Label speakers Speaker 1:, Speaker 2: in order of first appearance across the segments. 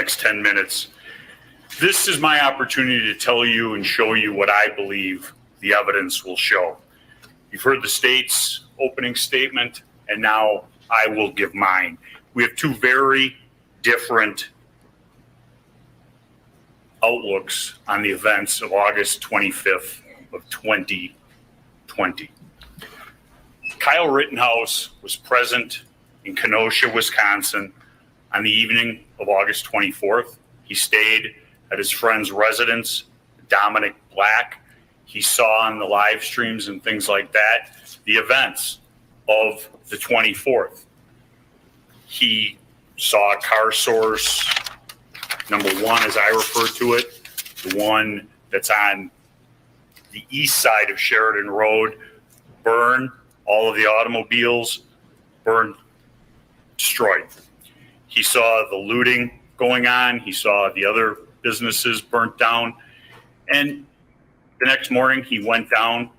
Speaker 1: next 10 minutes. This is my opportunity to tell you and show you what I believe the evidence will show. You've heard the state's opening statement, and now I will give mine. We have two very different outlooks on the events of August 25th of 2020. Kyle Rittenhouse was present in Kenosha, Wisconsin on the evening of August 24th. He stayed at his friend's residence, Dominic Black. He saw on the live streams and things like that the events of the 24th. He saw car source number one, as I refer to it, the one that's on the east side of Sheridan Road, burn, all of the automobiles burned, destroyed. He saw the looting going on. He saw the other businesses burnt down. And the next morning, he went down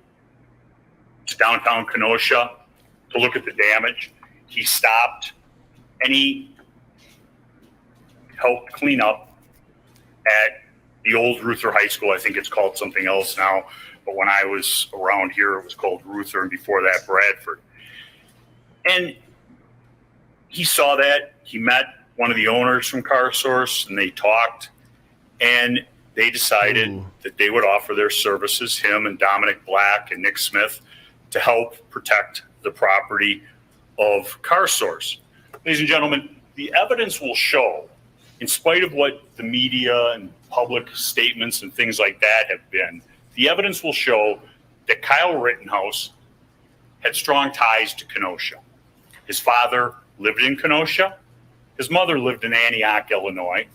Speaker 1: to downtown Kenosha to look at the damage. He stopped and he helped clean up at the old Ruther High School. I think it's called something else now, but when I was around here, it was called Ruther, and before that, Bradford. And he saw that. He met one of the owners from CarSource, and they talked, and they decided that they would offer their services, him and Dominic Black and Nick Smith, to help protect the property of CarSource. Ladies and gentlemen, the evidence will show, in spite of what the media and public statements and things like that have been, the evidence will show that Kyle Rittenhouse had strong ties to Kenosha. His father lived in Kenosha. His mother lived in Antioch, Illinois.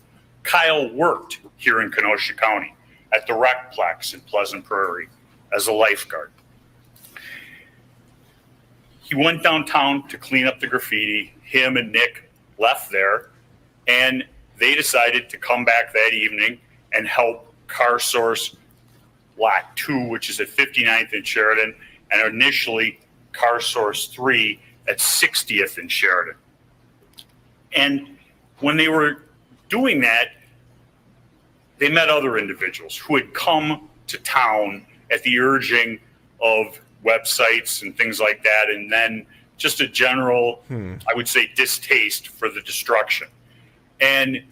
Speaker 1: Kyle worked here in Kenosha County at the Recplex in Pleasant Prairie as a lifeguard. He went downtown to clean up the graffiti. Him and Nick left there, and they decided to come back that evening and help CarSource Lot 2, which is at 59th and Sheridan, and initially CarSource 3 at 60th and Sheridan. And when they were doing that, they met other individuals who had come to town at the urging of websites and things like that, and then just a general, I would say, distaste for the destruction. And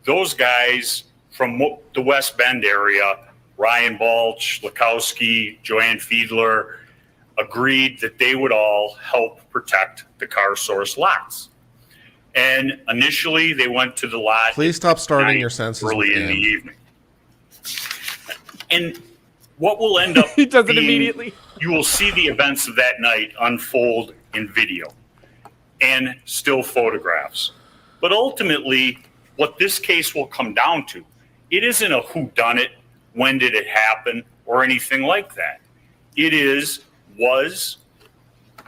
Speaker 1: those guys from the West Bend area, Ryan Balch, Lukowski, Joanne Fiedler, agreed that they would all help protect the CarSource lots. And initially, they went to the lot.
Speaker 2: Please stop starting your sentences
Speaker 1: early in the evening. And what will end up
Speaker 3: he does it
Speaker 1: being,
Speaker 3: immediately.
Speaker 1: You will see the events of that night unfold in video and still photographs. But ultimately, what this case will come down to, it isn't a whodunit, when did it happen, or anything like that. It is, was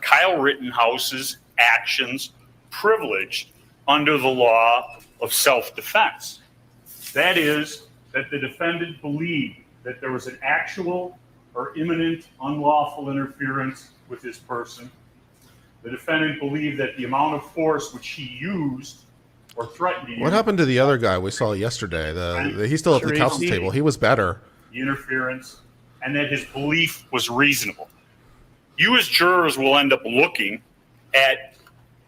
Speaker 1: Kyle Rittenhouse's actions privileged under the law of self-defense? That is, that the defendant believed that there was an actual or imminent unlawful interference with his person. The defendant believed that the amount of force which he used or threatened to use.
Speaker 2: What happened to the other guy we saw yesterday? He's still at the council table. He was better.
Speaker 1: The interference, and that his belief was reasonable. You as jurors will end up looking at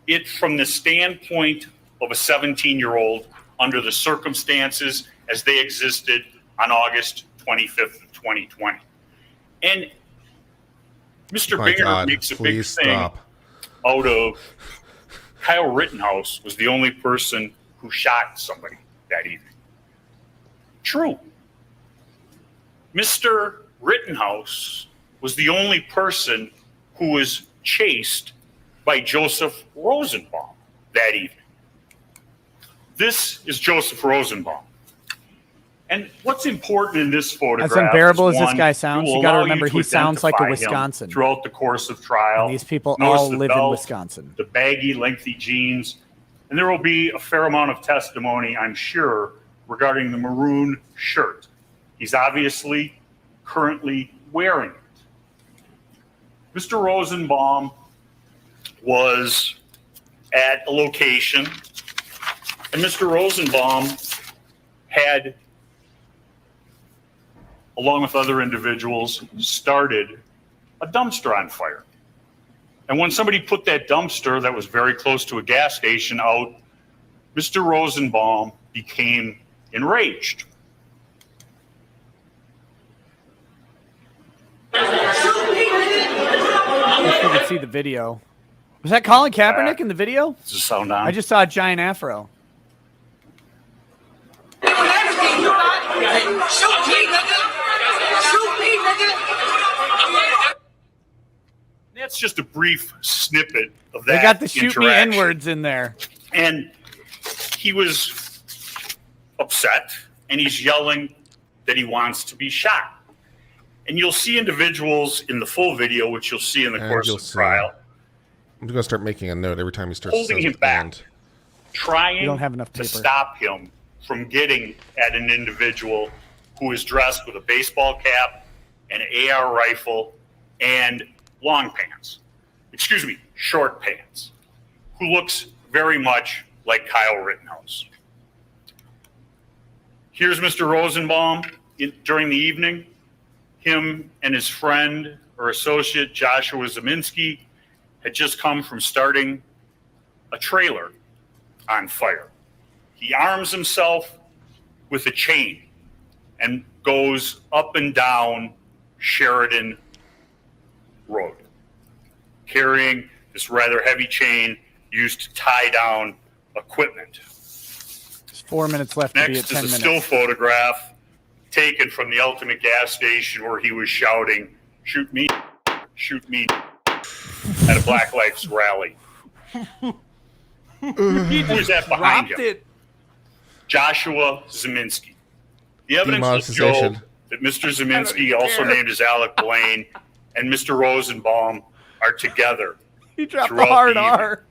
Speaker 1: it from the standpoint of a 17-year-old under the circumstances as they existed on August 25th of 2020. And Mr. Binger makes a big thing out of Kyle Rittenhouse was the only person who shot somebody that evening. True. Mr. Rittenhouse was the only person who was chased by Joseph Rosenbaum that evening. This is Joseph Rosenbaum. And what's important in this photograph,
Speaker 3: as unbearable as this guy sounds, you got to remember he sounds like a Wisconsin.
Speaker 1: Throughout the course of trial,
Speaker 3: and these people all live in Wisconsin.
Speaker 1: The baggy, lengthy jeans, and there will be a fair amount of testimony, I'm sure, regarding the maroon shirt. He's obviously currently wearing it. Mr. Rosenbaum was at a location, and Mr. Rosenbaum had, along with other individuals, started a dumpster on fire. And when somebody put that dumpster that was very close to a gas station out, Mr. Rosenbaum became enraged.
Speaker 3: I wish we could see the video. Was that Colin Kaepernick in the video?
Speaker 1: Does it sound on?
Speaker 3: I just saw a giant afro.
Speaker 1: That's just a brief snippet of that.
Speaker 3: They got the shoot me
Speaker 1: interaction.
Speaker 3: N-words in there.
Speaker 1: And he was upset, and he's yelling that he wants to be shot. And you'll see individuals in the full video, which you'll see in the course of the trial.
Speaker 2: I'm going to start making a note every time he starts
Speaker 1: holding him back, trying
Speaker 3: don't have enough
Speaker 1: to
Speaker 3: paper.
Speaker 1: stop him from getting at an individual who is dressed with a baseball cap, an AR rifle, and long pants. Excuse me, short pants, who looks very much like Kyle Rittenhouse. Here's Mr. Rosenbaum during the evening. Him and his friend or associate, Joshua Zeminski, had just come from starting a trailer on fire. He arms himself with a chain and goes up and down Sheridan Road, carrying this rather heavy chain used to tie down equipment.
Speaker 3: There's 4 minutes left to be at
Speaker 1: Next
Speaker 3: 10
Speaker 1: is a
Speaker 3: minutes.
Speaker 1: still photograph taken from the Ultimate gas station where he was shouting, "Shoot me, shoot me," at a Black Lives rally. Who's that behind him?
Speaker 3: It.
Speaker 1: Joshua Zeminski. The evidence will show
Speaker 2: Demonetization.
Speaker 1: that Mr. Zeminski, also named as Alec Blaine, and Mr. Rosenbaum are together.
Speaker 3: He dropped the
Speaker 1: throughout
Speaker 3: hard
Speaker 1: the
Speaker 3: R.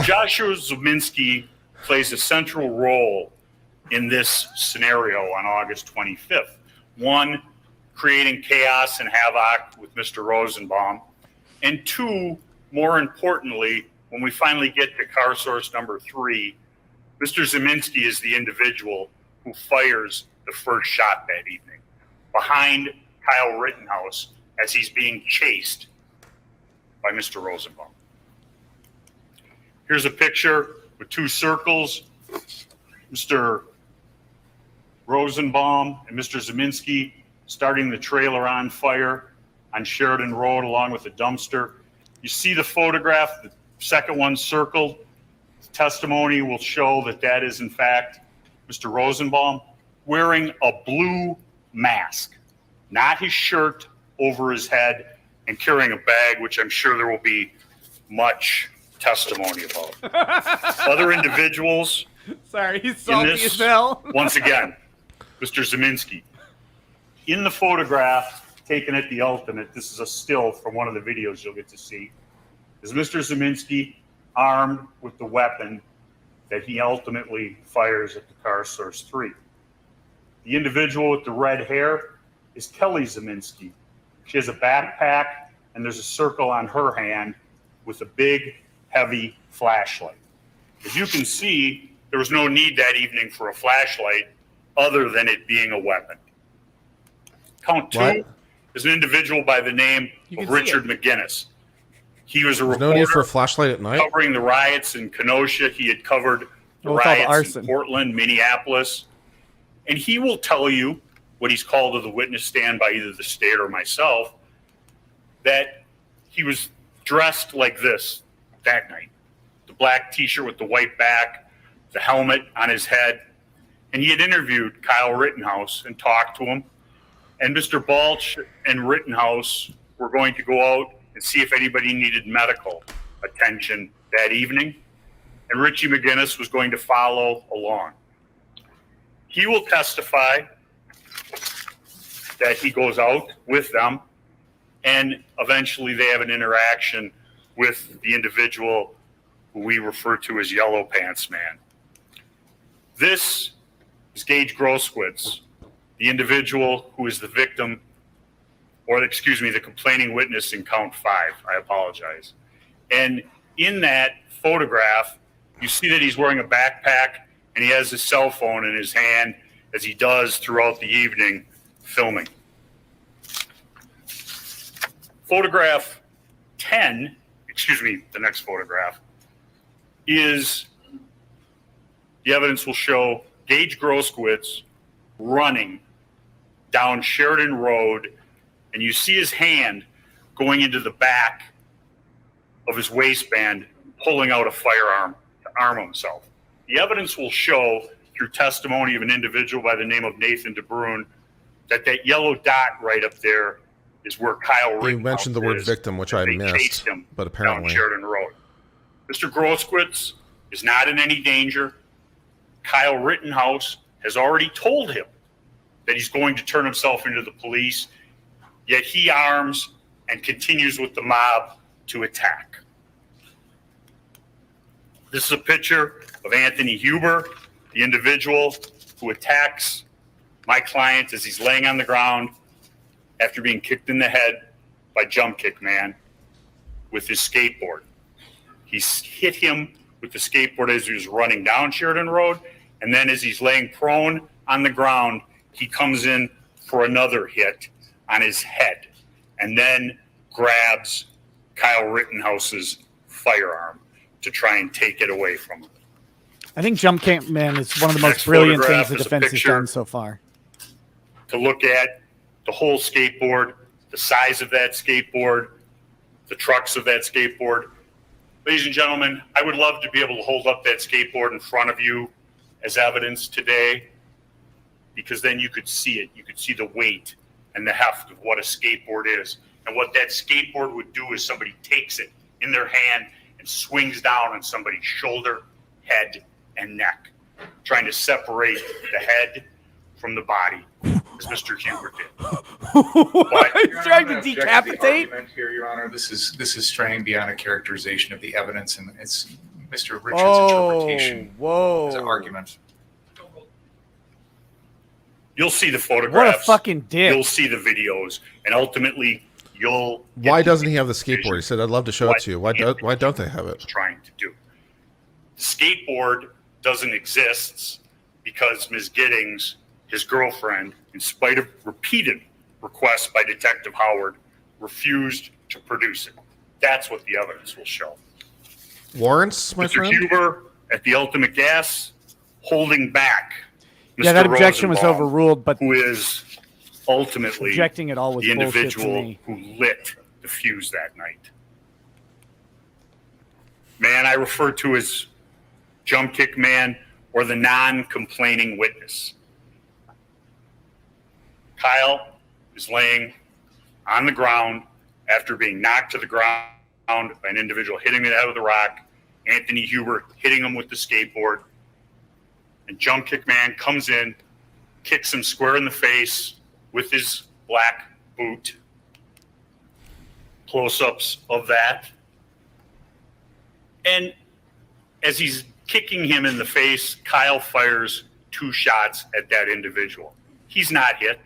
Speaker 1: Joshua Zeminski plays a central role in this scenario on August 25th. One, creating chaos and havoc with Mr. Rosenbaum. And two, more importantly, when we finally get to car source number 3, Mr. Zeminski is the individual who fires the first shot that evening behind Kyle Rittenhouse as he's being chased by Mr. Rosenbaum. Here's a picture with 2 circles. Mr. Rosenbaum and Mr. Zeminski starting the trailer on fire on Sheridan Road along with a dumpster. You see the photograph, the second one circled. Testimony will show that that is in fact Mr. Rosenbaum wearing a blue mask, not his shirt over his head, and carrying a bag, which I'm sure there will be much testimony about. Other individuals.
Speaker 3: Sorry, he's salty as hell.
Speaker 1: Once again, Mr. Zeminski. In the photograph taken at the Ultimate, this is a still from one of the videos you'll get to see, is Mr. Zeminski armed with the weapon that he ultimately fires at the car source 3. The individual with the red hair is Kelly Zeminski. She has a backpack and there's a circle on her hand with a big, heavy flashlight. As you can see, there was no need that evening for a flashlight other than it being a weapon. Count 2 is an individual by the name of Richard McGinnis. He was a reporter.
Speaker 2: No need for a flashlight at night?
Speaker 1: Covering the riots in Kenosha. He had covered the riots in Portland, Minneapolis. And he will tell you what he's called to the witness stand by either the state or myself, that he was dressed like this that night. The black t-shirt with the white back, the helmet on his head. And he had interviewed Kyle Rittenhouse and talked to him. And Mr. Balch and Rittenhouse were going to go out and see if anybody needed medical attention that evening. And Richie McGinnis was going to follow along. He will testify that he goes out with them and eventually they have an interaction with the individual who we refer to as Yellow Pants Man. This is Gaige Grosskreutz, the individual who is the victim, or excuse me, the complaining witness in count 5. I apologize. And in that photograph, you see that he's wearing a backpack and he has his cell phone in his hand as he does throughout the evening, filming. Photograph 10, the next photograph, is the evidence will show Gaige Grosskreutz running down Sheridan Road, and you see his hand going into the back of his waistband, pulling out a firearm to arm himself. The evidence will show, through testimony of an individual by the name of Nathan DeBrune, that yellow dot right up there is where Kyle Rittenhouse is.
Speaker 2: You mentioned the word victim, which I missed, but apparently.
Speaker 1: Down Sheridan Road. Mr. Grosskreutz is not in any danger. Kyle Rittenhouse has already told him that he's going to turn himself into the police, yet he arms and continues with the mob to attack. This is a picture of Anthony Huber, the individual who attacks my client as he's laying on the ground after being kicked in the head by Jump Kick Man with his skateboard. He's hit him with the skateboard as he was running down Sheridan Road, and then as he's laying prone on the ground, he comes in for another hit on his head and then grabs Kyle Rittenhouse's firearm to try and take it away from him.
Speaker 3: I think Jump Kick Man is one of the most brilliant things the defense has done so far.
Speaker 1: To look at the whole skateboard, the size of that skateboard, the trucks of that skateboard. Ladies and gentlemen, I would love to be able to hold up that skateboard in front of you as evidence today, because then you could see it. You could see the weight and the heft of what a skateboard is. And what that skateboard would do is somebody takes it in their hand and swings down on somebody's shoulder, head, and neck, trying to separate the head from the body, as Mr. Huber did.
Speaker 3: He's trying to decapitate?
Speaker 4: Here, Your Honor, this is straying beyond a characterization of the evidence, and it's Mr. Richards' interpretation as an argument.
Speaker 1: You'll see the photographs.
Speaker 3: What a fucking dick.
Speaker 1: You'll see the videos, and ultimately, you'll.
Speaker 2: Why doesn't he have the skateboard? He said, "I'd love to show it to you." Why don't they have it?
Speaker 1: Trying to do. The skateboard doesn't exist because Ms. Giddings, his girlfriend, in spite of repeated requests by Detective Howard, refused to produce it. That's what the evidence will show.
Speaker 2: Warrants, my friend?
Speaker 1: Mr. Huber at the Ultimate Gas holding back Mr.
Speaker 3: Yeah, that objection was
Speaker 1: Rosenbaum,
Speaker 3: overruled, but
Speaker 1: who is ultimately
Speaker 3: rejecting it all was
Speaker 1: the
Speaker 3: bullshit to
Speaker 1: individual
Speaker 3: me.
Speaker 1: who lit the fuse that night. Man I refer to as Jump Kick Man or the non-complaining witness. Kyle is laying on the ground after being knocked to the ground by an individual hitting him in the head with a rock, Anthony Huber hitting him with the skateboard, and Jump Kick Man comes in, kicks him square in the face with his black boot. Close-ups of that. And as he's kicking him in the face, Kyle fires 2 shots at that individual. He's not hit.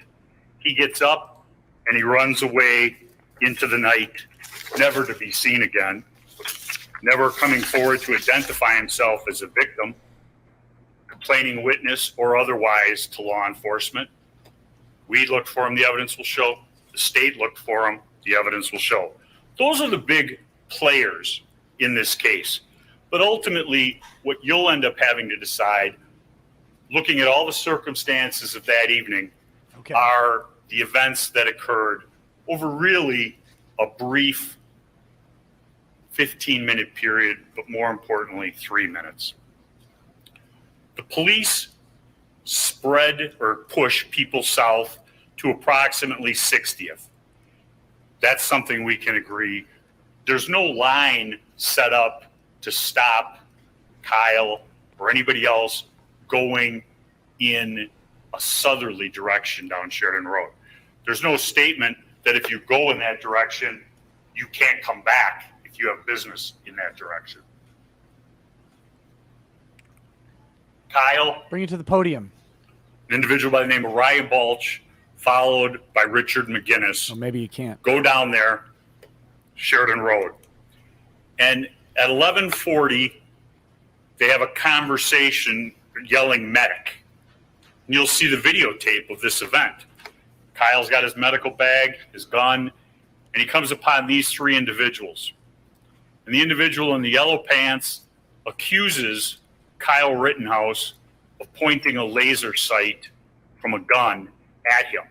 Speaker 1: He gets up and he runs away into the night, never to be seen again, never coming forward to identify himself as a victim, complaining witness or otherwise to law enforcement. We looked for him, the evidence will show. The state looked for him, the evidence will show. Those are the big players in this case. But ultimately, what you'll end up having to decide, looking at all the circumstances of that evening, are the events that occurred over really a brief 15-minute period, but more importantly, 3 minutes. The police spread or push people south to approximately 60th. That's something we can agree. There's no line set up to stop Kyle or anybody else going in a southerly direction down Sheridan Road. There's no statement that if you go in that direction, you can't come back if you have business in that direction. Kyle,
Speaker 3: bring it to the podium.
Speaker 1: An individual by the name of Ryan Balch, followed by Richard McGinnis.
Speaker 3: Or maybe you can't.
Speaker 1: Go down there, Sheridan Road. And at 11:40, they have a conversation yelling medic. And you'll see the videotape of this event. Kyle's got his medical bag, his gun, and he comes upon these three individuals. And the individual in the yellow pants accuses Kyle Rittenhouse of pointing a laser sight from a gun at him.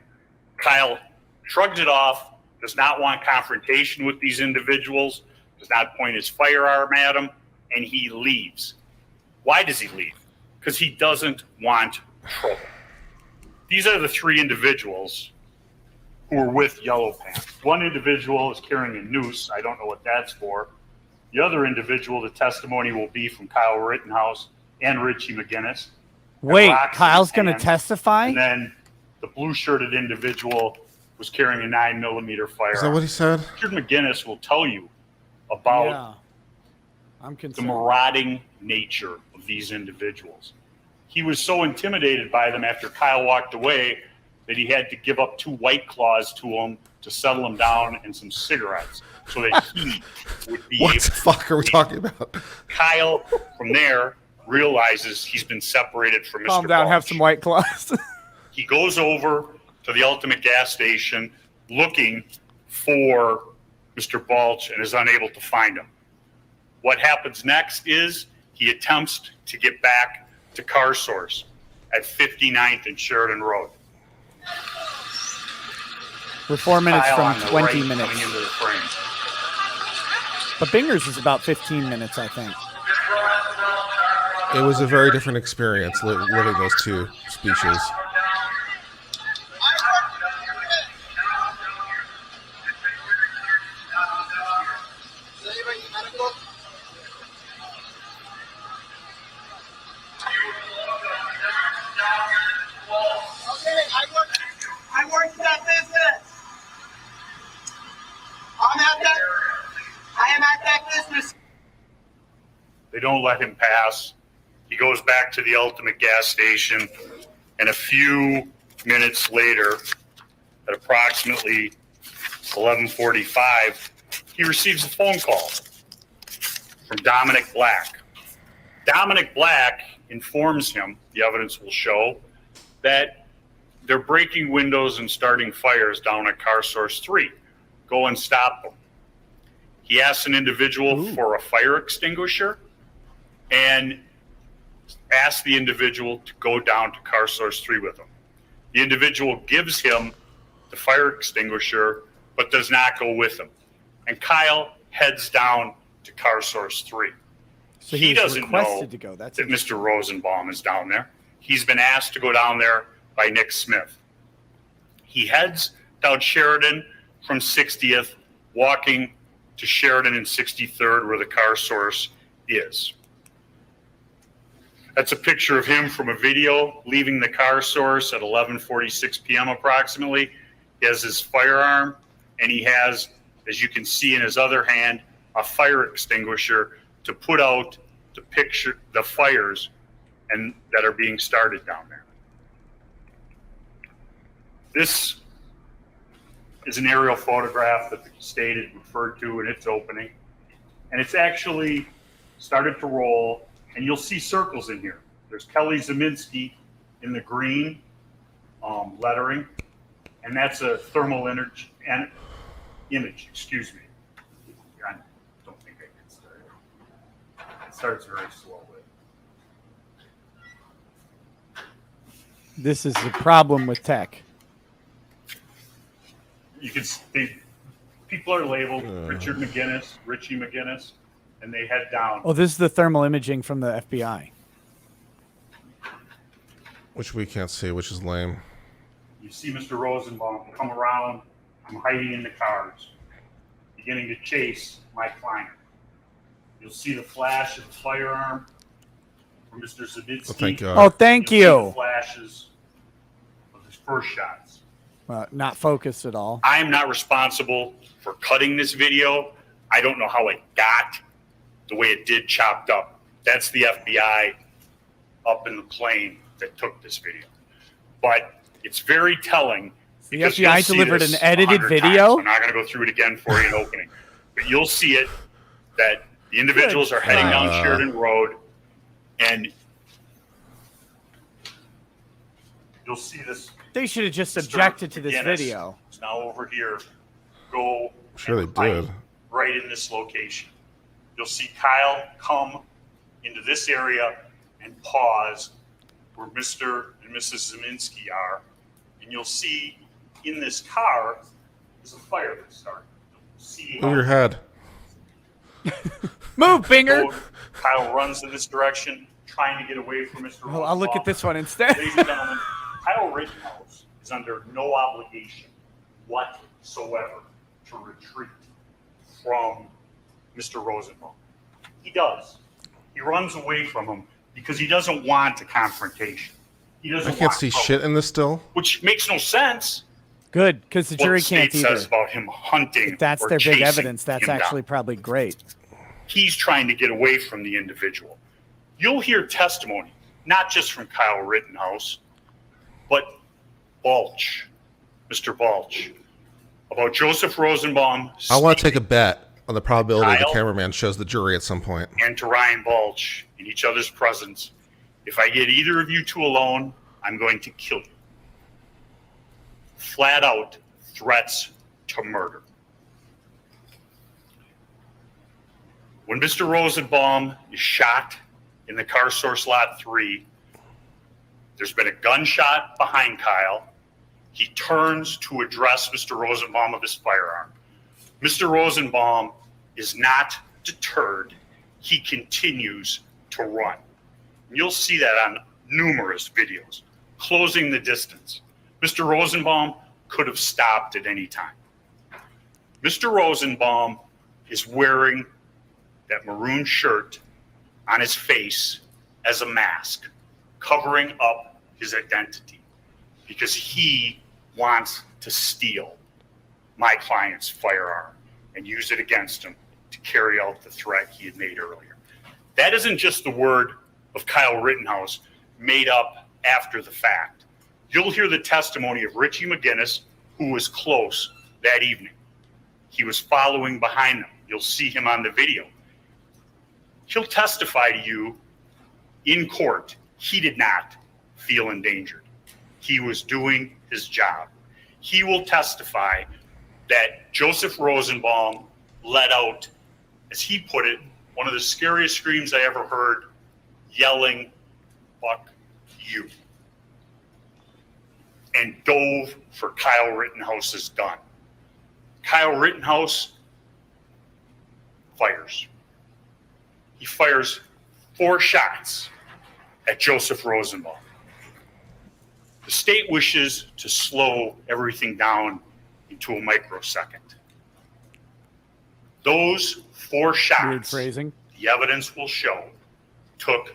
Speaker 1: Kyle shrugs it off, does not want confrontation with these individuals, does not point his firearm at them, and he leaves. Why does he leave? Because he doesn't want trouble. These are the three individuals who are with yellow pants. One individual is carrying a noose. I don't know what that's for. The other individual, the testimony will be from Kyle Rittenhouse and Richie McGinnis.
Speaker 3: Wait, Kyle's going to testify?
Speaker 1: And then the blue-shirted individual was carrying a 9mm firearm.
Speaker 2: Is that what he said?
Speaker 1: Richard McGinnis will tell you about
Speaker 3: I'm
Speaker 1: the marauding nature of these individuals. He was so intimidated by them after Kyle walked away that he had to give up 2 White Claws to him to settle him down and some cigarettes so that he would be
Speaker 2: What
Speaker 1: able
Speaker 2: the fuck are we talking about?
Speaker 1: Kyle, from there, realizes he's been separated from Mr.
Speaker 3: Calm down,
Speaker 1: Balch.
Speaker 3: have some White Claws.
Speaker 1: He goes over to the Ultimate gas station looking for Mr. Balch and is unable to find him. What happens next is he attempts to get back to Car Source at 59th and Sheridan Road.
Speaker 3: We're 4 minutes
Speaker 1: Kyle
Speaker 3: from
Speaker 1: on the
Speaker 3: 20
Speaker 1: right
Speaker 3: minutes.
Speaker 1: coming into the frame.
Speaker 3: But Binger's is about 15 minutes, I think.
Speaker 2: It was a very different experience living those two speeches.
Speaker 5: I work in that business. I am at that business.
Speaker 1: They don't let him pass. He goes back to the Ultimate gas station, and a few minutes later, at approximately 11:45, he receives a phone call from Dominic Black. Dominic Black informs him, the evidence will show, that they're breaking windows and starting fires down at Car Source 3. Go and stop them. He asks an individual for a fire extinguisher and asks the individual to go down to Car Source 3 with him. The individual gives him the fire extinguisher but does not go with him. And Kyle heads down to Car Source 3.
Speaker 3: So
Speaker 1: He
Speaker 3: was
Speaker 1: doesn't know
Speaker 3: requested to go. That's
Speaker 1: that Mr. Rosenbaum is down there. He's been asked to go down there by Nick Smith. He heads down Sheridan from 60th, walking to Sheridan and 63rd where the Car Source is. That's a picture of him from a video leaving the Car Source at 11:46 p.m. approximately. He has his firearm, and he has, as you can see in his other hand, a fire extinguisher to put out the picture, the fires and that are being started down there. This is an aerial photograph that the state had referred to in its opening, and it's actually started to roll, and you'll see circles in here. There's Kelly Zeminski in the green lettering, and that's a thermal image. Excuse me. I don't think I can start. It starts very slowly.
Speaker 3: This is the problem with tech.
Speaker 1: You can see people are labeled Richard McGinnis, Richie McGinnis, and they head down.
Speaker 3: Oh, this is the thermal imaging from the FBI.
Speaker 2: Which we can't see, which is lame.
Speaker 1: You see Mr. Rosenbaum come around. I'm hiding in the cars, beginning to chase my client. You'll see the flash of the firearm from Mr. Zabitsky.
Speaker 2: Oh, thank God.
Speaker 3: Oh, thank
Speaker 1: You'll see
Speaker 3: you.
Speaker 1: the flashes of his first shots.
Speaker 3: Not focused at all.
Speaker 1: I am not responsible for cutting this video. I don't know how it got the way it did chopped up. That's the FBI up in the plane that took this video. But it's very telling.
Speaker 3: The
Speaker 1: because
Speaker 3: FBI
Speaker 1: you'll see
Speaker 3: delivered
Speaker 1: this
Speaker 3: an edited
Speaker 1: 100
Speaker 3: video?
Speaker 1: times. I'm not going to go through it again for you in opening. But you'll see it that the individuals are heading down Sheridan Road, and You'll see this.
Speaker 3: They should have just
Speaker 1: Mr.
Speaker 3: objected to this
Speaker 1: McGinnis
Speaker 3: video.
Speaker 1: is now over here. Go
Speaker 2: Sure
Speaker 1: and
Speaker 2: they
Speaker 1: fight
Speaker 2: did.
Speaker 1: right in this location. You'll see Kyle come into this area and pause where Mr. and Mrs. Zeminski are. And you'll see in this car is a fire that started. See
Speaker 2: Move your head.
Speaker 3: Move, Binger.
Speaker 1: Kyle runs in this direction, trying to get away from Mr.
Speaker 3: Well, I'll look at
Speaker 1: Rosenbaum.
Speaker 3: this one instead.
Speaker 1: Ladies and gentlemen, Kyle Rittenhouse is under no obligation whatsoever to retreat from Mr. Rosenbaum. He does. He runs away from him because he doesn't want a confrontation. He doesn't
Speaker 2: I can't
Speaker 1: want
Speaker 2: see
Speaker 1: trouble,
Speaker 2: shit in this still.
Speaker 1: which makes no sense.
Speaker 3: Good, because the jury
Speaker 1: What the
Speaker 3: can't
Speaker 1: state
Speaker 3: either.
Speaker 1: says about him hunting
Speaker 3: If that's
Speaker 1: or
Speaker 3: their big
Speaker 1: chasing
Speaker 3: evidence, that's
Speaker 1: him down.
Speaker 3: actually probably great.
Speaker 1: He's trying to get away from the individual. You'll hear testimony, not just from Kyle Rittenhouse, but Balch, Mr. Balch, about Joseph Rosenbaum
Speaker 2: I want to take a bet on the probability the
Speaker 1: Kyle?
Speaker 2: cameraman shows the jury at some point.
Speaker 1: and to Ryan Balch in each other's presence. If I get either of you two alone, I'm going to kill you. Flat out threats to murder. When Mr. Rosenbaum is shot in the car source lot 3, there's been a gunshot behind Kyle. He turns to address Mr. Rosenbaum of his firearm. Mr. Rosenbaum is not deterred. He continues to run. You'll see that on numerous videos, closing the distance. Mr. Rosenbaum could have stopped at any time. Mr. Rosenbaum is wearing that maroon shirt on his face as a mask, covering up his identity because he wants to steal my client's firearm and use it against him to carry out the threat he had made earlier. That isn't just the word of Kyle Rittenhouse made up after the fact. You'll hear the testimony of Richie McGinnis, who was close that evening. He was following behind them. You'll see him on the video. He'll testify to you in court. He did not feel endangered. He was doing his job. He will testify that Joseph Rosenbaum let out, as he put it, one of the scariest screams I ever heard, yelling, "Fuck you," and dove for Kyle Rittenhouse's gun. Kyle Rittenhouse fires. He fires 4 shots at Joseph Rosenbaum. The state wishes to slow everything down into a microsecond. Those 4
Speaker 3: Weird
Speaker 1: shots,
Speaker 3: phrasing.
Speaker 1: the evidence will show, took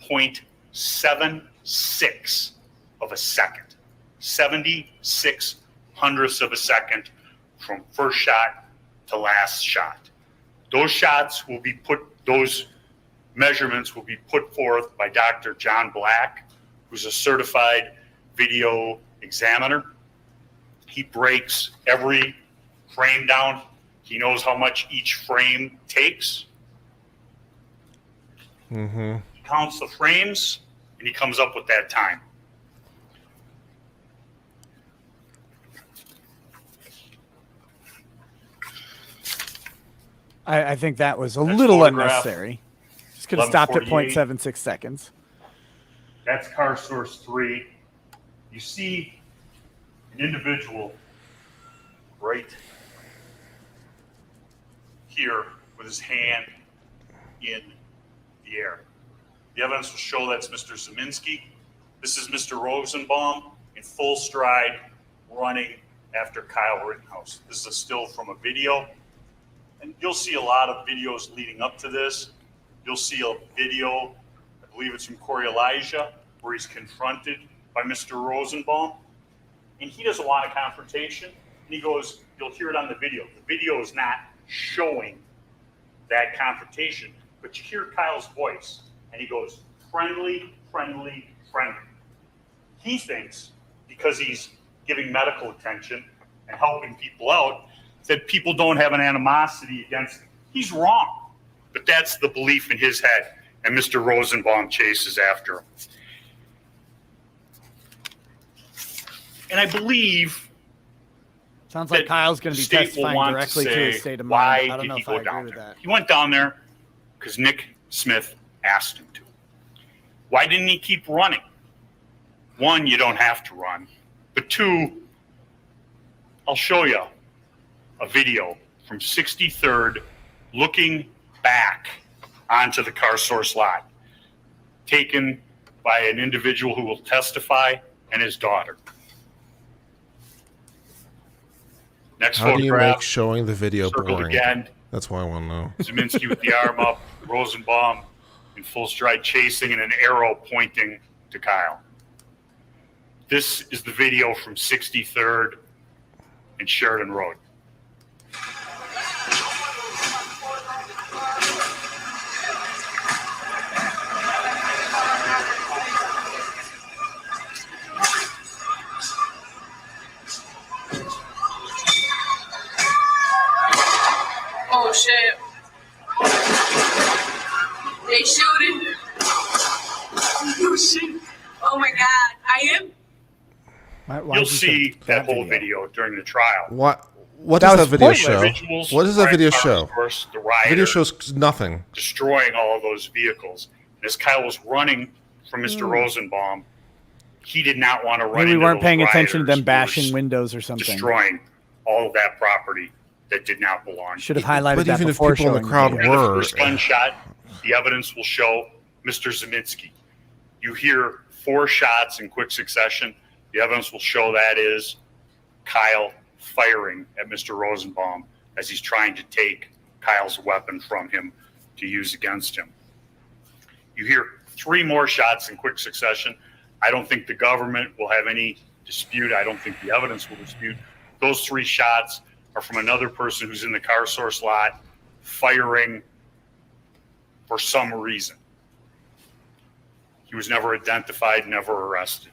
Speaker 1: 0.76 of a second, 76 hundredths of a second from first shot to last shot. Those measurements will be put forth by Dr. John Black, who's a certified video examiner. He breaks every frame down. He knows how much each frame takes.
Speaker 2: Mm-hmm.
Speaker 1: He counts the frames, and he comes up with that time.
Speaker 3: I think that was a
Speaker 1: That's
Speaker 3: little
Speaker 1: photograph
Speaker 3: unnecessary. Just could have stopped at
Speaker 1: 11:48.
Speaker 3: 0.76 seconds.
Speaker 1: That's car source 3. You see an individual right here with his hand in the air. The evidence will show that's Mr. Zeminski. This is Mr. Rosenbaum in full stride running after Kyle Rittenhouse. This is a still from a video. And you'll see a lot of videos leading up to this. You'll see a video, I believe it's from Corey Elijah, where he's confronted by Mr. Rosenbaum. And he doesn't want a confrontation. And he goes, you'll hear it on the video. The video is not showing that confrontation, but you hear Kyle's voice. And he goes, friendly, friendly, friendly. He thinks because he's giving medical attention and helping people out, that people don't have an animosity against him. He's wrong, but that's the belief in his head, and Mr. Rosenbaum chases after him. And I believe
Speaker 3: Sounds like
Speaker 1: that
Speaker 3: Kyle's going to
Speaker 1: the
Speaker 3: be
Speaker 1: state will
Speaker 3: testifying
Speaker 1: want
Speaker 3: directly to
Speaker 1: say,
Speaker 3: his state of
Speaker 1: why
Speaker 3: mind. I don't
Speaker 1: did
Speaker 3: know
Speaker 1: he
Speaker 3: if
Speaker 1: go
Speaker 3: I agree
Speaker 1: down
Speaker 3: with
Speaker 1: there?
Speaker 3: that.
Speaker 1: He went down there because Nick Smith asked him to. Why didn't he keep running? One, you don't have to run. But two, I'll show you a video from 63rd looking back onto the car source lot, taken by an individual who will testify and his daughter. Next
Speaker 2: How do you
Speaker 1: photograph,
Speaker 2: make showing the video
Speaker 1: circled
Speaker 2: boring?
Speaker 1: again.
Speaker 2: That's what I want to know.
Speaker 1: Zeminski with the arm up, Rosenbaum in full stride chasing, and an arrow pointing to Kyle. This is the video from 63rd and Sheridan Road.
Speaker 5: Oh shit. They shooting. Oh shit. Oh my god. I am.
Speaker 3: Why
Speaker 1: You'll
Speaker 3: did you
Speaker 1: see
Speaker 3: take
Speaker 1: that whole video during the trial.
Speaker 2: What
Speaker 3: That
Speaker 2: does that
Speaker 3: was
Speaker 2: video
Speaker 3: pointless.
Speaker 2: show?
Speaker 1: Individuals
Speaker 2: What does that video
Speaker 1: riding
Speaker 2: show?
Speaker 1: cars first, the
Speaker 2: The video
Speaker 1: rider
Speaker 2: shows nothing.
Speaker 1: destroying all of those vehicles. And as Kyle was running from Mr. Rosenbaum, he did not want to run
Speaker 3: Maybe we
Speaker 1: into
Speaker 3: weren't
Speaker 1: those
Speaker 3: paying attention to
Speaker 1: rioters
Speaker 3: them
Speaker 1: who were
Speaker 3: bashing windows or something.
Speaker 1: destroying all of that property that did not belong.
Speaker 3: Should have highlighted
Speaker 2: But
Speaker 3: that
Speaker 2: even if
Speaker 3: before
Speaker 2: people in the
Speaker 3: showing
Speaker 2: crowd
Speaker 3: video.
Speaker 1: The
Speaker 2: were,
Speaker 1: first gunshot, the evidence will show Mr. Zeminski. You hear 4 shots in quick succession. The evidence will show that is Kyle firing at Mr. Rosenbaum as he's trying to take Kyle's weapon from him to use against him. You hear 3 more shots in quick succession. I don't think the government will have any dispute. I don't think the evidence will dispute. Those 3 shots are from another person who's in the car source lot firing for some reason. He was never identified, never arrested.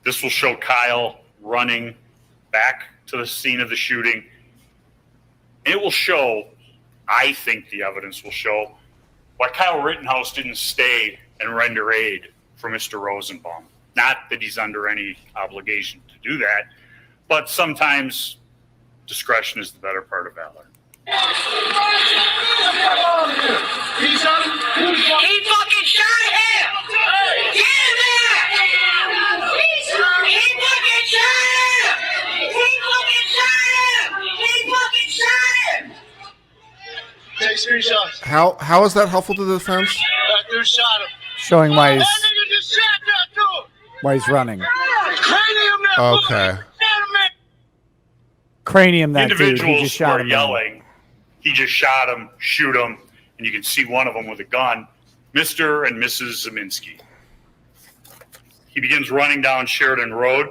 Speaker 1: This will show Kyle running back to the scene of the shooting. It will show, I think the evidence will show, why Kyle Rittenhouse didn't stay and render aid for Mr. Rosenbaum. Not that he's under any obligation to do that, but sometimes discretion is the better part of valor.
Speaker 5: He fucking shot him! Get him there! He fucking shot him! He fucking shot him! He fucking shot him! Take 3 shots.
Speaker 2: how is that helpful to the defense?
Speaker 5: That dude shot him.
Speaker 3: Showing why
Speaker 5: That nigga just shot that dude!
Speaker 3: he's running.
Speaker 5: Cranium that
Speaker 2: Okay.
Speaker 3: Cranium that dude. He
Speaker 1: Individuals
Speaker 3: just shot
Speaker 1: were
Speaker 3: him.
Speaker 1: yelling, he just shot him, shoot him, and you can see one of them with a gun, Mr. and Mrs. Zeminski. He begins running down Sheridan Road.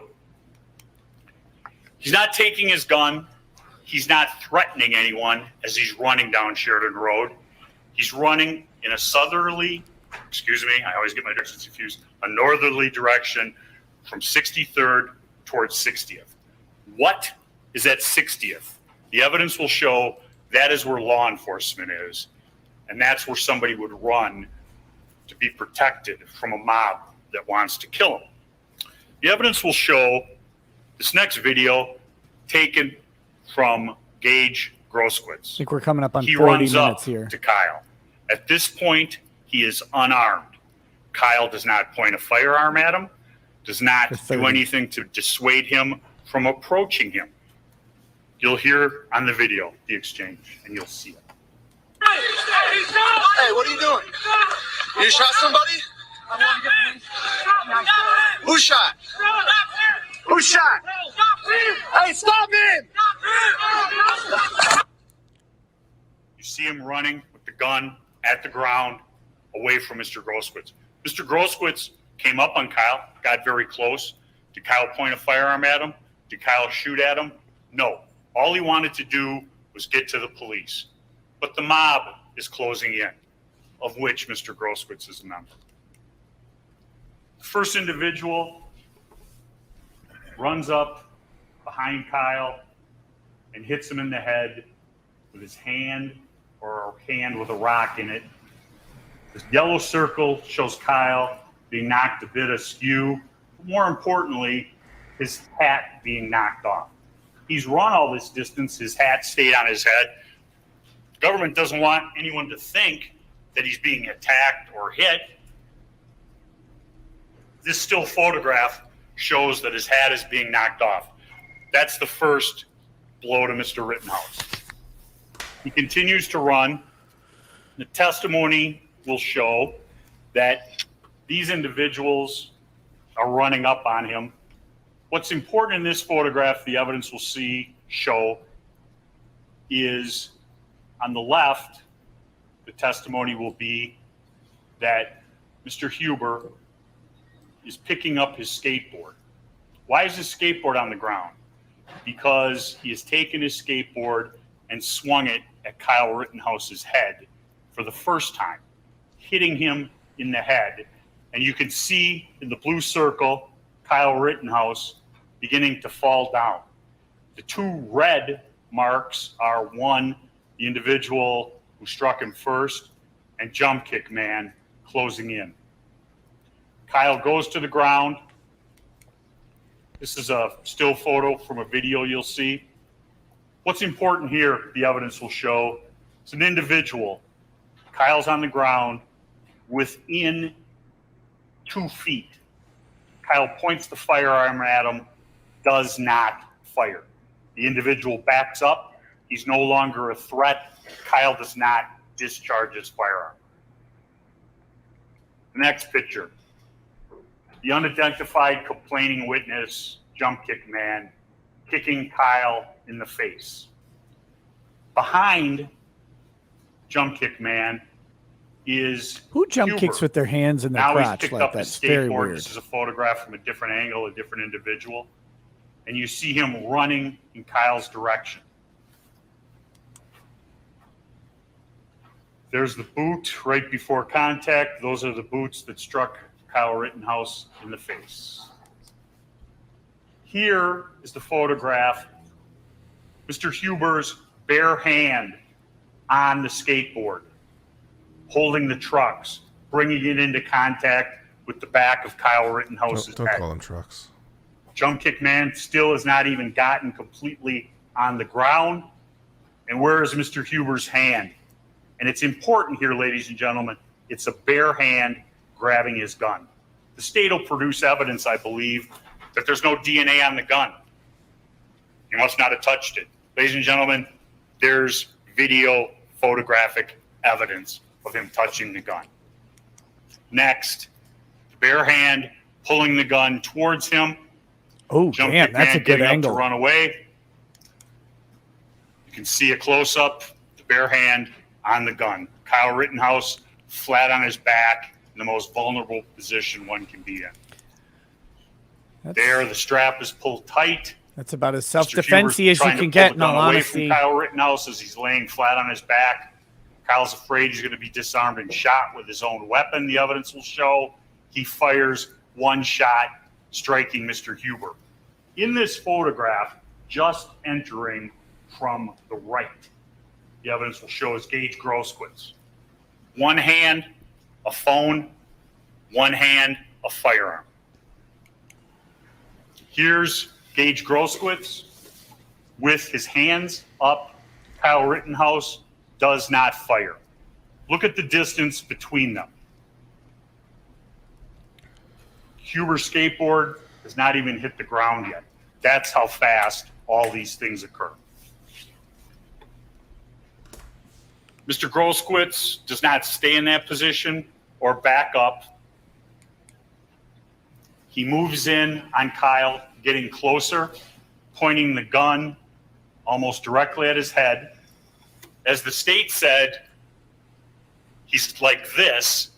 Speaker 1: He's not taking his gun. He's not threatening anyone as he's running down Sheridan Road. He's running in a southerly, I always get my directions confused, a northerly direction from 63rd towards 60th. What is at 60th? The evidence will show that is where law enforcement is, and that's where somebody would run to be protected from a mob that wants to kill him. The evidence will show this next video taken from Gaige Grosskreutz.
Speaker 3: I think we're coming up on
Speaker 1: He
Speaker 3: 40
Speaker 1: runs
Speaker 3: minutes
Speaker 1: up
Speaker 3: here.
Speaker 1: to Kyle. At this point, he is unarmed. Kyle does not point a firearm at him, does not
Speaker 3: For
Speaker 1: do
Speaker 3: 30.
Speaker 1: anything to dissuade him from approaching him. You'll hear on the video the exchange, and you'll see it.
Speaker 5: Hey, what are you doing? You shot somebody? Who shot? Who shot? Hey, stop him!
Speaker 1: You see him running with the gun at the ground away from Mr. Grosskreutz. Mr. Grosskreutz came up on Kyle, got very close. Did Kyle point a firearm at him? Did Kyle shoot at him? No. All he wanted to do was get to the police. But the mob is closing in, of which Mr. Grosskreutz is a member. The first individual runs up behind Kyle and hits him in the head with his hand or a hand with a rock in it. This yellow circle shows Kyle being knocked a bit askew more importantly, his hat being knocked off. He's run all this distance, his hat stayed on his head. The government doesn't want anyone to think that he's being attacked or hit. This still photograph shows that his hat is being knocked off. That's the first blow to Mr. Rittenhouse. He continues to run. The testimony will show that these individuals are running up on him. What's important in this photograph, the evidence will show, is on the left, the testimony will be that Mr. Huber is picking up his skateboard. Why is his skateboard on the ground? Because he has taken his skateboard and swung it at Kyle Rittenhouse's head for the first time, hitting him in the head. And you can see in the blue circle, Kyle Rittenhouse beginning to fall down. The two red marks are one, the individual who struck him first, and Jump Kick Man closing in. Kyle goes to the ground. This is a still photo from a video you'll see. What's important here, the evidence will show, is an individual. Kyle's on the ground within 2 feet. Kyle points the firearm at him, does not fire. The individual backs up. He's no longer a threat. Kyle does not discharge his firearm. The next picture. The unidentified complaining witness, Jump Kick Man, kicking Kyle in the face. Behind Jump Kick Man is
Speaker 3: Who jump
Speaker 1: Huber.
Speaker 3: kicks with their hands in their
Speaker 1: Now he's
Speaker 3: crotch
Speaker 1: picked
Speaker 3: like
Speaker 1: up
Speaker 3: that?
Speaker 1: his
Speaker 3: It's very
Speaker 1: skateboard.
Speaker 3: weird.
Speaker 1: This is a photograph from a different angle, a different individual. And you see him running in Kyle's direction. There's the boot right before contact. Those are the boots that struck Kyle Rittenhouse in the face. Here is the photograph. Mr. Huber's bare hand on the skateboard, holding the trucks, bringing it into contact with the back of Kyle Rittenhouse's
Speaker 2: Don't
Speaker 1: head.
Speaker 2: call them trucks.
Speaker 1: Jump Kick Man still has not even gotten completely on the ground. And where is Mr. Huber's hand? And it's important here, ladies and gentlemen, it's a bare hand grabbing his gun. The state will produce evidence, I believe, that there's no DNA on the gun. He must not have touched it. Ladies and gentlemen, there's video photographic evidence of him touching the gun. Next, the bare hand pulling the gun towards him.
Speaker 3: Oh,
Speaker 1: Jump
Speaker 3: damn,
Speaker 1: Kick
Speaker 3: that's
Speaker 1: Man
Speaker 3: a good
Speaker 1: getting
Speaker 3: angle.
Speaker 1: up to run away. You can see a close-up, the bare hand on the gun. Kyle Rittenhouse flat on his back in the most vulnerable position one can be in. There, the strap is pulled tight.
Speaker 3: That's about as
Speaker 1: Mr.
Speaker 3: self-defensey
Speaker 1: Huber's
Speaker 3: as you
Speaker 1: trying to
Speaker 3: can
Speaker 1: pull
Speaker 3: get,
Speaker 1: the
Speaker 3: in all
Speaker 1: gun away
Speaker 3: honesty.
Speaker 1: from Kyle Rittenhouse as he's laying flat on his back. Kyle's afraid he's going to be disarmed and shot with his own weapon. The evidence will show he fires one shot, striking Mr. Huber. In this photograph, just entering from the right, the evidence will show is Gaige Grosskreutz. One hand, a phone, one hand, a firearm. Here's Gaige Grosskreutz with his hands up. Kyle Rittenhouse does not fire. Look at the distance between them. Huber's skateboard has not even hit the ground yet. That's how fast all these things occur. Mr. Grosskreutz does not stay in that position or back up. He moves in on Kyle, getting closer, pointing the gun almost directly at his head. As the state said, he's like this,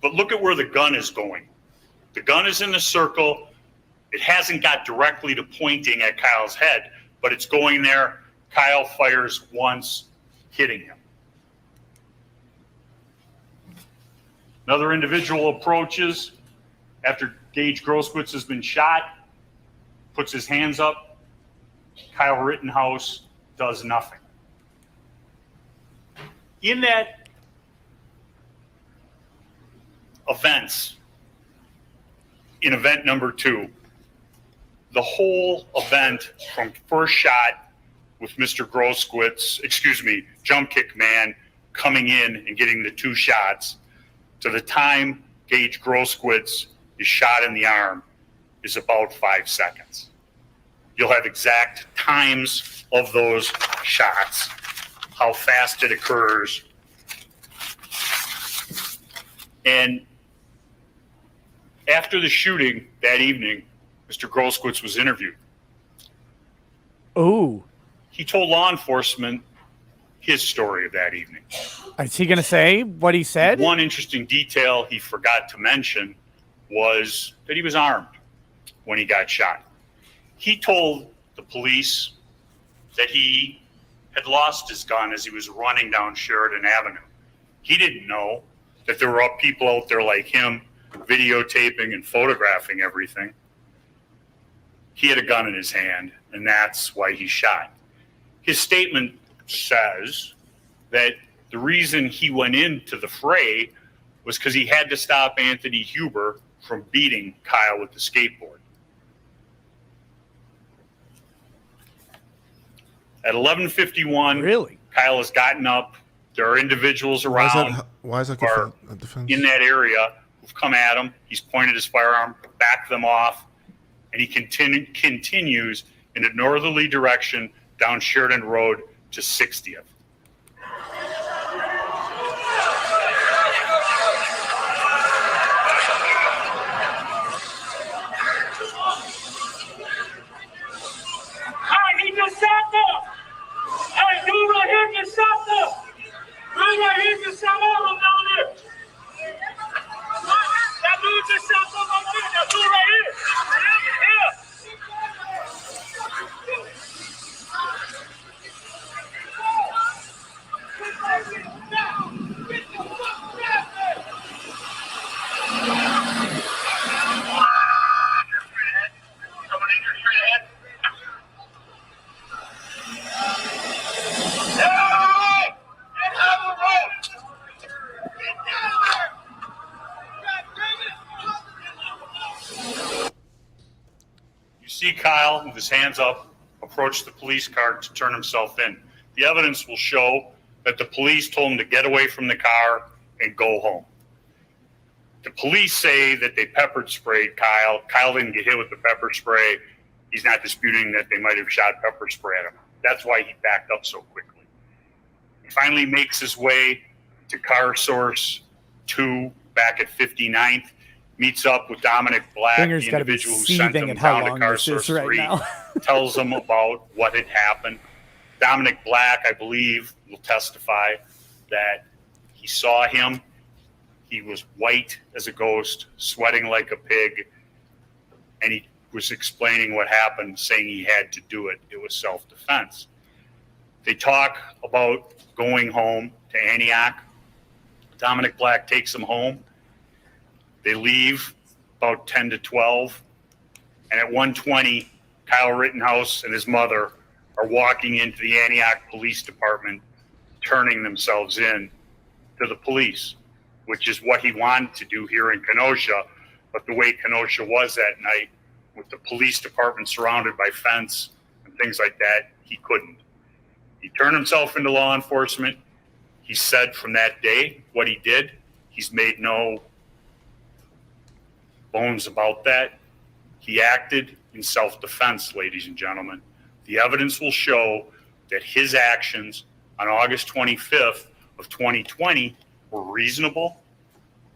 Speaker 1: but look at where the gun is going. The gun is in the circle. It hasn't got directly to pointing at Kyle's head, but it's going there. Kyle fires once, hitting him. Another individual approaches after Gaige Grosskreutz has been shot, puts his hands up. Kyle Rittenhouse does nothing. In that events, in event number 2, the whole event from first shot with Mr. Jump Kick Man coming in and getting the 2 shots to the time Gaige Grosskreutz is shot in the arm is about 5 seconds. You'll have exact times of those shots, how fast it occurs. And after the shooting that evening, Mr. Grosskreutz was interviewed.
Speaker 3: Ooh.
Speaker 1: He told law enforcement his story of that evening.
Speaker 3: Is he going to say what he said?
Speaker 1: One interesting detail he forgot to mention was that he was armed when he got shot. He told the police that he had lost his gun as he was running down Sheridan Avenue. He didn't know that there were people out there like him videotaping and photographing everything. He had a gun in his hand, and that's why he shot. His statement says that the reason he went into the fray was because he had to stop Anthony Huber from beating Kyle with the skateboard. At 11:51,
Speaker 3: Really?
Speaker 1: Kyle has gotten up. There are individuals around
Speaker 2: Why is that a defense?
Speaker 1: in that area who've come at him. He's pointed his firearm, backed them off, and he continues in a northerly direction down Sheridan Road to 60th.
Speaker 5: He just shot them! Hey, dude right here just shot them! Dude right here just shot all of them down there! That dude just shot them up there! That dude right here! Yeah! Someone injured straight ahead?
Speaker 1: You see Kyle with his hands up approach the police car to turn himself in. The evidence will show that the police told him to get away from the car and go home. The police say that they pepper sprayed Kyle. Kyle didn't get hit with the pepper spray. He's not disputing that they might have shot pepper spray at him. That's why he backed up so quickly. He finally makes his way to car source 2 back at 59th, meets up with Dominic Black,
Speaker 3: Finger's
Speaker 1: the
Speaker 3: gotta be
Speaker 1: individual who sent
Speaker 3: seething
Speaker 1: him
Speaker 3: at how
Speaker 1: down to
Speaker 3: long
Speaker 1: car
Speaker 3: this is
Speaker 1: source
Speaker 3: right
Speaker 1: 3,
Speaker 3: now.
Speaker 1: tells him about what had happened. Dominic Black, I believe, will testify that he saw him. He was white as a ghost, sweating like a pig, and he was explaining what happened, saying he had to do it. It was self-defense. They talk about going home to Antioch. Dominic Black takes him home. They leave about 10 to 12, and at 1:20, Kyle Rittenhouse and his mother are walking into the Antioch Police Department, turning themselves in to the police, which is what he wanted to do here in Kenosha. But the way Kenosha was that night, with the police department surrounded by fence and things like that, he couldn't. He turned himself into law enforcement. He said from that day what he did. He's made no bones about that. He acted in self-defense, ladies and gentlemen. The evidence will show that his actions on August 25th of 2020 were reasonable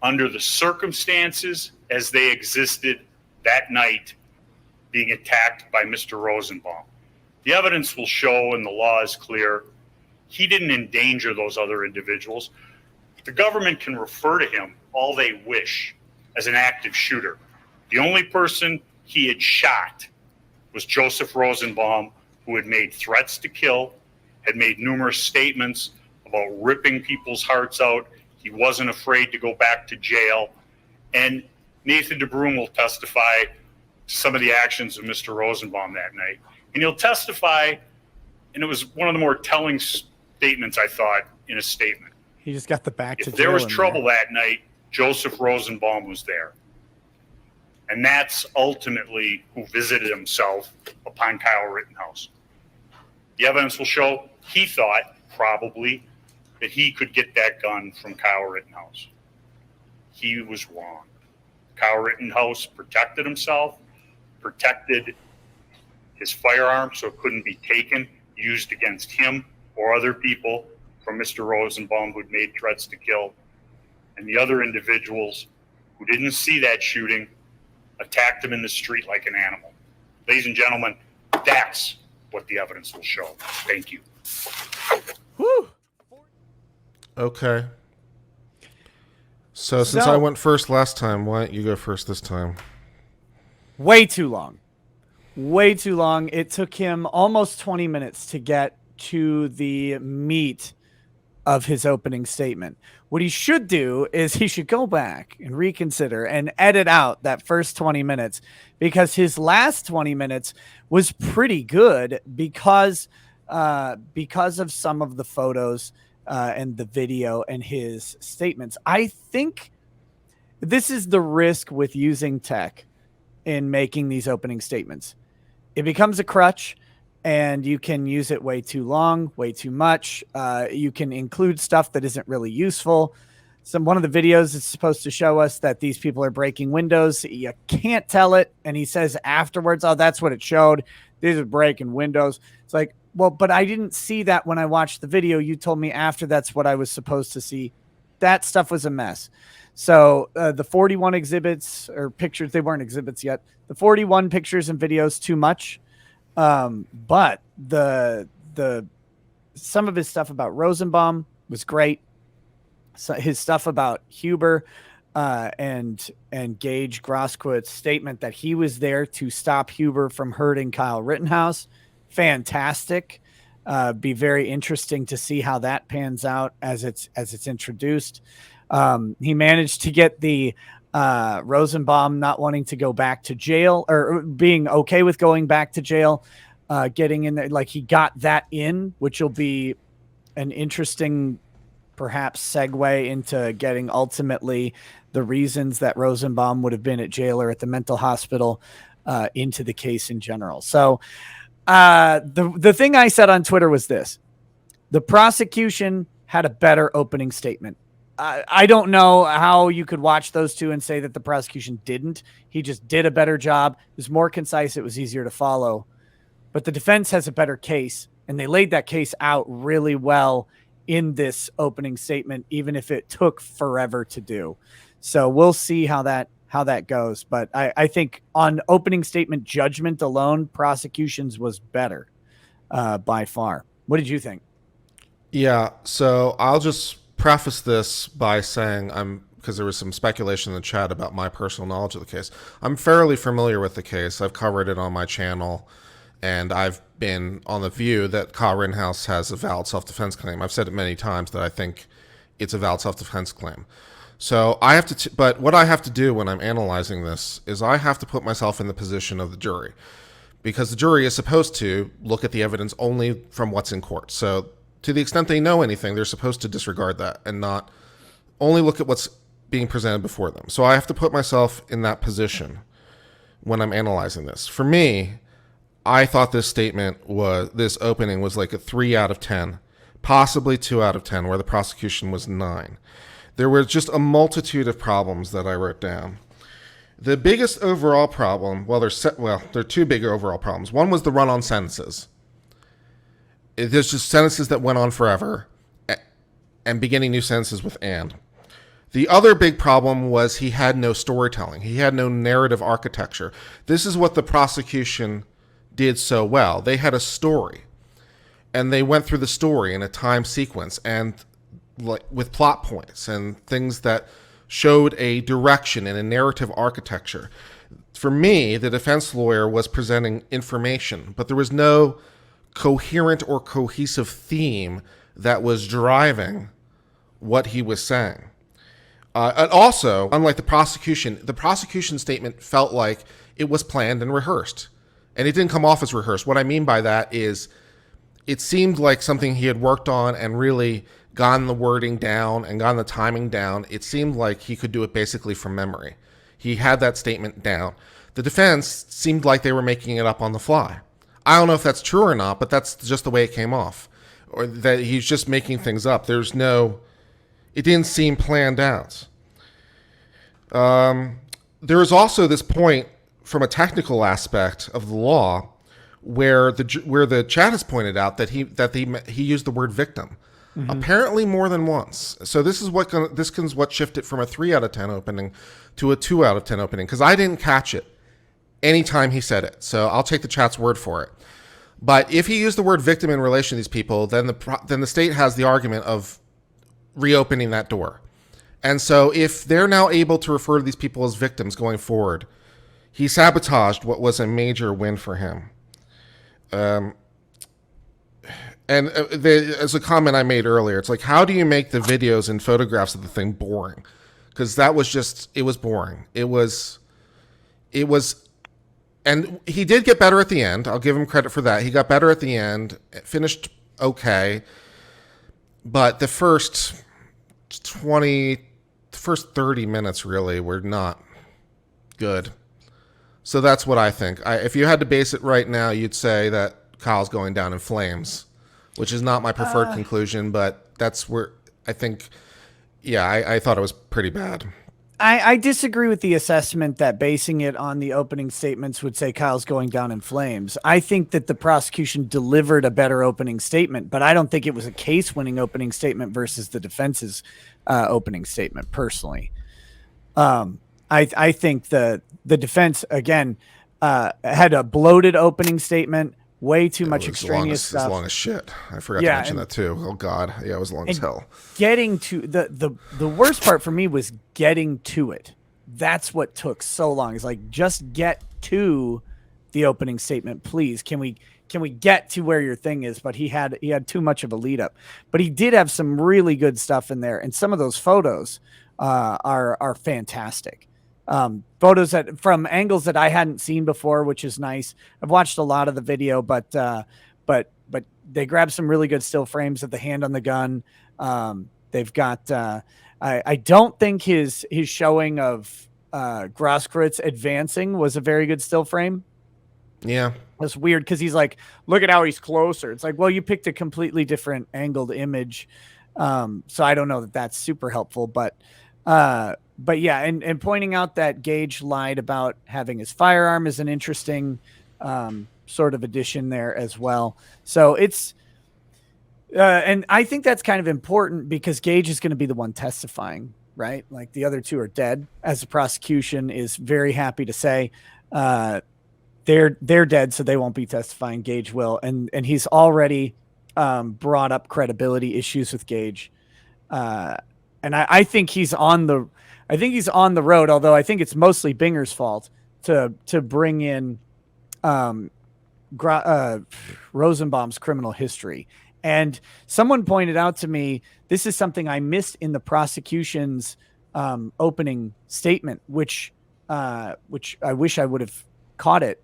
Speaker 1: under the circumstances as they existed that night, being attacked by Mr. Rosenbaum. The evidence will show, and the law is clear, he didn't endanger those other individuals. The government can refer to him all they wish as an active shooter. The only person he had shot was Joseph Rosenbaum, who had made threats to kill, had made numerous statements about ripping people's hearts out. He wasn't afraid to go back to jail. And Nathan DeBroom will testify to some of the actions of Mr. Rosenbaum that night. And he'll testify, and it was one of the more telling statements, I thought, in a statement.
Speaker 3: He just got the back to
Speaker 1: If there was
Speaker 3: jail in
Speaker 1: trouble that night, Joseph Rosenbaum was there. And that's ultimately who visited himself upon Kyle Rittenhouse. The evidence will show he thought probably that he could get that gun from Kyle Rittenhouse. He was wrong. Kyle Rittenhouse protected himself, protected his firearm so it couldn't be taken, used against him or other people from Mr. Rosenbaum who'd made threats to kill. And the other individuals who didn't see that shooting attacked him in the street like an animal. Ladies and gentlemen, that's what the evidence will show. Thank you.
Speaker 3: Whew.
Speaker 2: Okay. So since I went first last time, why don't you go first this time?
Speaker 3: Way too long. Way too long. It took him almost 20 minutes to get to the meat of his opening statement. What he should do is he should go back and reconsider and edit out that first 20 minutes, because his last 20 minutes was pretty good because of some of the photos and the video and his statements. I think this is the risk with using tech in making these opening statements. It becomes a crutch, and you can use it way too long, way too much. You can include stuff that isn't really useful. One of the videos is supposed to show us that these people are breaking windows. You can't tell it. And he says afterwards, oh, that's what it showed. These are breaking windows. It's like, well, but I didn't see that when I watched the video. You told me after that's what I was supposed to see. That stuff was a mess. So the 41 exhibits or pictures, they weren't exhibits yet. The 41 pictures and videos, too much. But the some of his stuff about Rosenbaum was great. So his stuff about Huber and Gaige Grosskreutz statement that he was there to stop Huber from hurting Kyle Rittenhouse, fantastic. Be very interesting to see how that pans out as it's introduced. He managed to get the Rosenbaum not wanting to go back to jail, or being okay with going back to jail, getting in there. Like, he got that in, which will be an interesting, perhaps, segue into getting ultimately the reasons that Rosenbaum would have been at jail or at the mental hospital into the case in general. So the thing I said on Twitter was this: the prosecution had a better opening statement. I don't know how you could watch those two and say that the prosecution didn't. He just did a better job. It was more concise. It was easier to follow. But the defense has a better case, and they laid that case out really well in this opening statement, even if it took forever to do. So we'll see how that goes. But I think on opening statement judgment alone, prosecution's was better by far. What did you think?
Speaker 2: Yeah, so I'll just preface this by saying because there was some speculation in the chat about my personal knowledge of the case. I'm fairly familiar with the case. I've covered it on my channel, and I've been on the view that Kyle Rittenhouse has a valid self-defense claim. I've said it many times that I think it's a valid self-defense claim. So I have to, but what I have to do when I'm analyzing this is I have to put myself in the position of the jury, because the jury is supposed to look at the evidence only from what's in court. So to the extent they know anything, they're supposed to disregard that and not only look at what's being presented before them. So I have to put myself in that position when I'm analyzing this. For me, I thought this opening was like a 3 out of 10, possibly 2 out of 10, where the prosecution was 9. There were just a multitude of problems that I wrote down. The biggest overall problem, there are two big overall problems. One was the run-on sentences. There's just sentences that went on forever, and beginning new sentences with "and." The other big problem was he had no storytelling. He had no narrative architecture. This is what the prosecution did so well. They had a story, and they went through the story in a time sequence and with plot points and things that showed a direction and a narrative architecture. For me, the defense lawyer was presenting information, but there was no coherent or cohesive theme that was driving what he was saying. And also, unlike the prosecution statement felt like it was planned and rehearsed. And it didn't come off as rehearsed. What I mean by that is it seemed like something he had worked on and really gotten the wording down and gotten the timing down. It seemed like he could do it basically from memory. He had that statement down. The defense seemed like they were making it up on the fly. I don't know if that's true or not, but that's just the way it came off. Or that he's just making things up. It didn't seem planned out. There is also this point from a technical aspect of the law where the chat has pointed out that he used the word victim, apparently more than once. So this is what shifted from a 3 out of 10 opening to a 2 out of 10 opening, because I didn't catch it anytime he said it. So I'll take the chat's word for it. But if he used the word victim in relation to these people, then the state has the argument of reopening that door. And so if they're now able to refer to these people as victims going forward, he sabotaged what was a major win for him. As a comment I made earlier, it's like, how do you make the videos and photographs of the thing boring? Because it was boring. It was, and he did get better at the end. I'll give him credit for that. He got better at the end, finished okay. But the first 30 minutes really were not good. So that's what I think. If you had to base it right now, you'd say that Kyle's going down in flames, which is not my preferred conclusion, but that's where I think, I thought it was pretty bad.
Speaker 3: I disagree with the assessment that basing it on the opening statements would say Kyle's going down in flames. I think that the prosecution delivered a better opening statement, but I don't think it was a case-winning opening statement versus the defense's opening statement, personally. I think the defense, again, had a bloated opening statement, way too much extraneous stuff.
Speaker 2: As long as shit. I forgot to mention that too. Oh God. Yeah, it was long as hell.
Speaker 3: Getting to the worst part for me was getting to it. That's what took so long. It's like, just get to the opening statement, please. Can we get to where your thing is? But he had too much of a lead up. But he did have some really good stuff in there, and some of those photos are fantastic. Photos from angles that I hadn't seen before, which is nice. I've watched a lot of the video, but they grabbed some really good still frames of the hand on the gun. They've got, I don't think his showing of Grosskreutz advancing was a very good still frame.
Speaker 2: Yeah.
Speaker 3: That's weird, because he's like, look at how he's closer. It's like, well, you picked a completely different angled image. So I don't know that that's super helpful, but yeah, and pointing out that Gaige lied about having his firearm is an interesting sort of addition there as well. So it's, and I think that's kind of important, because Gaige is going to be the one testifying, right? Like, the other two are dead, as the prosecution is very happy to say. They're dead, so they won't be testifying. Gaige will, and he's already brought up credibility issues with Gaige, and I think he's on the road, although I think it's mostly Binger's fault to bring in Rosenbaum's criminal history. And someone pointed out to me, this is something I missed in the prosecution's opening statement, which I wish I would have caught it.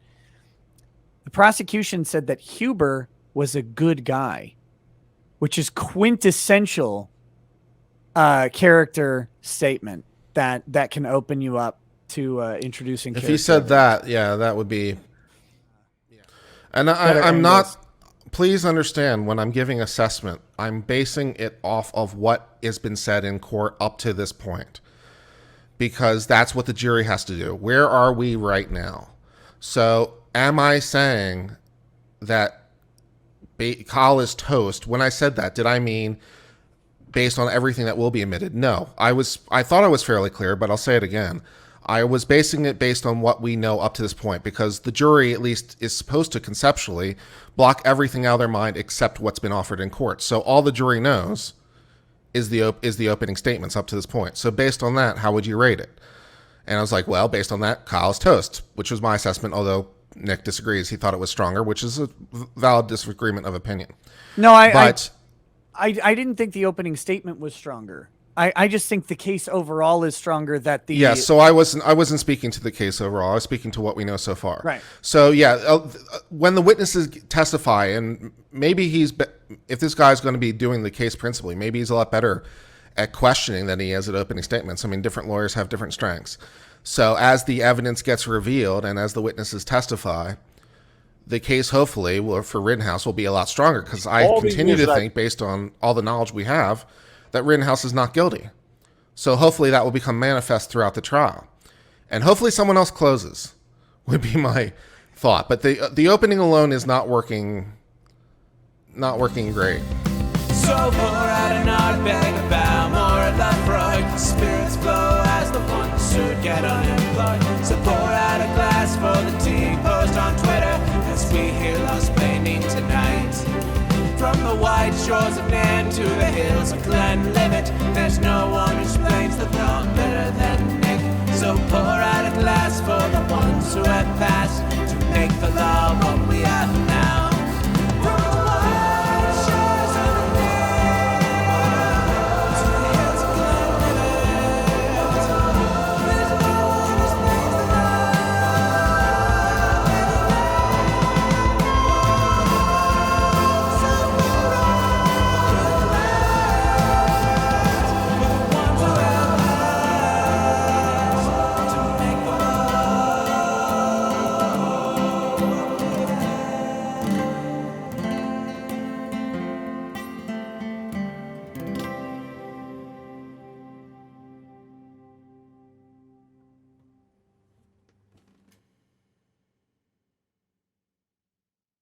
Speaker 3: The prosecution said that Huber was a good guy, which is quintessential character statement that can open you up to introducing.
Speaker 2: If he said that, that would be. And I'm not. Please understand, when I'm giving assessment, I'm basing it off of what has been said in court up to this point, because that's what the jury has to do. Where are we right now? So, am I saying that Kyle is toast? When I said that, did I mean based on everything that will be admitted? No, I thought I was fairly clear, but I'll say it again. I was basing it based on what we know up to this point, because the jury at least is supposed to conceptually block everything out of their mind except what's been offered in court. So all the jury knows is the opening statements up to this point. So based on that, how would you rate it? And I was like, well, based on that, Kyle's toast, which was my assessment, although Nick disagrees. He thought it was stronger, which is a valid disagreement of opinion.
Speaker 3: No, I didn't think the opening statement was stronger. I just think the case overall is stronger. So I wasn't speaking to the case overall. I was speaking to what we know so far. Right.
Speaker 2: So when the witnesses testify, and maybe if this guy's going to be doing the case principally, maybe he's a lot better at questioning than he is at opening statements. I mean, different lawyers have different strengths. So as the evidence gets revealed and as the witnesses testify, the case hopefully for Rittenhouse will be a lot stronger, because I continue to think, based on all the knowledge we have, that Rittenhouse is not guilty. So hopefully that will become manifest throughout the trial. And hopefully someone else closes, would be my thought. But the opening alone is not working great.
Speaker 6: So pour out another bag of bow, more of that Freud. Spirits flow as the ones who get unemployed. So pour out a glass for the tea, post on Twitter as we hear Lost Blaming tonight. From the white shores of Nan to the hills of Glenlivet, there's no one who explains the thought better than Nick. So pour out a glass for the ones who have passed to make the law what we have now.